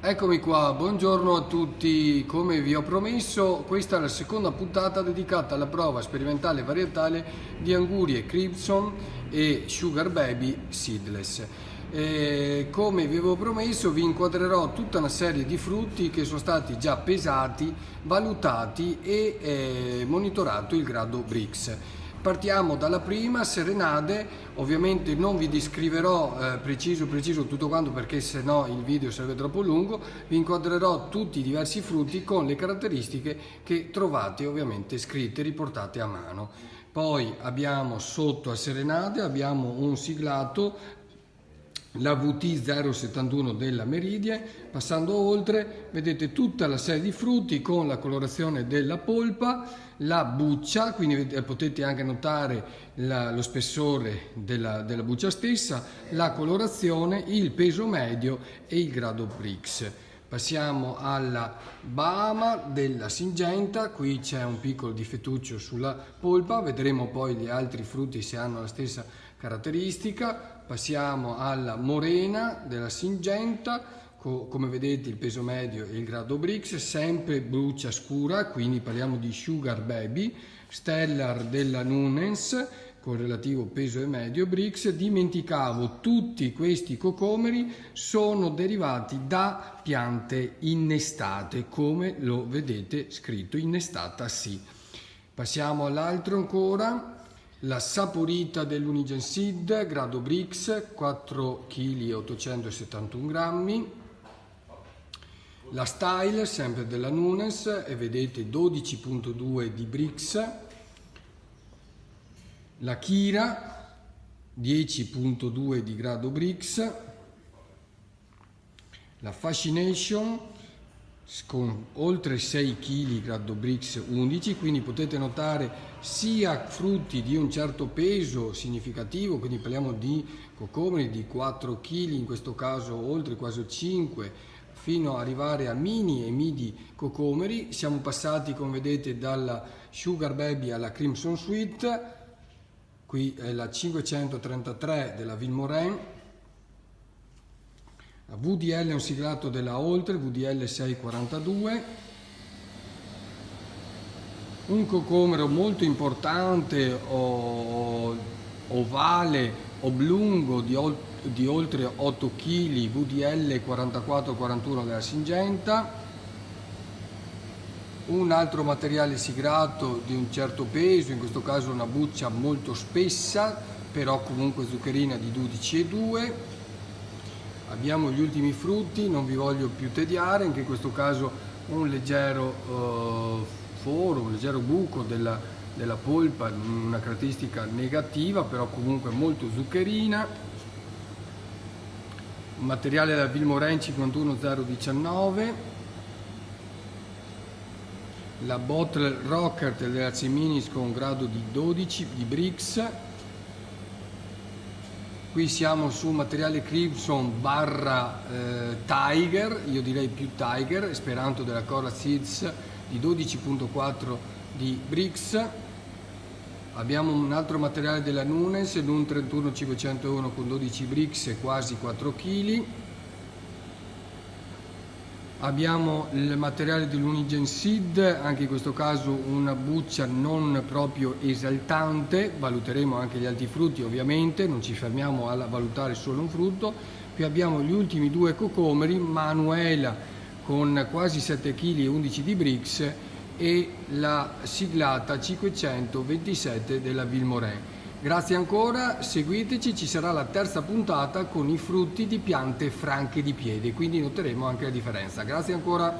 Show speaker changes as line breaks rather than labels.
Eccomi qua, buongiorno a tutti. Come vi ho promesso, questa è la seconda puntata dedicata alla prova sperimentale varietale di Angurie Crimson e Sugar Baby Seedless. Come vi avevo promesso, vi inquadrerò tutta una serie di frutti che sono stati già pesati, valutati e monitorato il grado Brix. Partiamo dalla prima, Serenade. Ovviamente non vi descriverò preciso tutto quanto, perché sennò il video sarebbe troppo lungo. Vi inquadrerò tutti i diversi frutti con le caratteristiche che trovate ovviamente scritte, riportate a mano. Poi abbiamo sotto a Serenade abbiamo un siglato, la VT 071 della Meridie. Passando oltre, vedete tutta la serie di frutti con la colorazione della polpa, la buccia, quindi potete anche notare lo spessore della buccia stessa, la colorazione, il peso medio e il grado Brix. Passiamo alla Bahama della Singenta. Qui c'è un piccolo difettuccio sulla polpa, vedremo poi gli altri frutti se hanno la stessa caratteristica. Passiamo alla Morena della Singenta, come vedete il peso medio e il grado Brix, sempre buccia scura, quindi parliamo di Sugar Baby. Stellar della Nunens con relativo peso e medio Brix. Dimenticavo, tutti questi cocomeri sono derivati da piante innestate, come lo vedete scritto, innestata sì. Passiamo all'altro ancora. La Saporita dell'Unigen Seed, grado Brix, 4 kg 871 grammi. La Style, sempre della Nunes, e vedete 12,2 di Brix. La Kira, 10,2 di grado Brix. La Fascination, con oltre 6 kg grado Brix 11, quindi potete notare sia frutti di un certo peso significativo, quindi parliamo di cocomeri di 4 kg, in questo caso oltre quasi 5, fino ad arrivare a mini e midi cocomeri. Siamo passati, come vedete, dalla Sugar Baby alla Crimson Sweet. Qui è la 533 della Vilmorin. La VDL è un siglato della Oltre, VDL 642. Un cocomero molto importante, ovale, oblungo, di oltre 8 kg, VDL 4441 della Singenta. Un altro materiale siglato di un certo peso, in questo caso una buccia molto spessa, però comunque zuccherina, di 12,2. Abbiamo gli ultimi frutti, non vi voglio più tediare, anche in questo caso un leggero foro, un leggero buco della polpa, una caratteristica negativa, però comunque molto zuccherina. Un materiale da Vilmorin 51019. La Bottle Rocket della Ceminis con grado di 12 di Brix. Qui siamo su materiale Crimson barra Tiger, io direi più Tiger, Esperanto della Cora Seeds di 12,4 di Brix. Abbiamo un altro materiale della Nunes, l'Un 31501 con 12 Brix e quasi 4 kg. Abbiamo il materiale dell'Unigen Seed, anche in questo caso una buccia non proprio esaltante. Valuteremo anche gli altri frutti, ovviamente, non ci fermiamo a valutare solo un frutto. Qui abbiamo gli ultimi due cocomeri, Manuela con quasi 7 kg e 11 di Brix e la siglata 527 della Vilmorin. Grazie ancora, seguiteci, ci sarà la terza puntata con i frutti di piante franche di piede, quindi noteremo anche la differenza. Grazie ancora.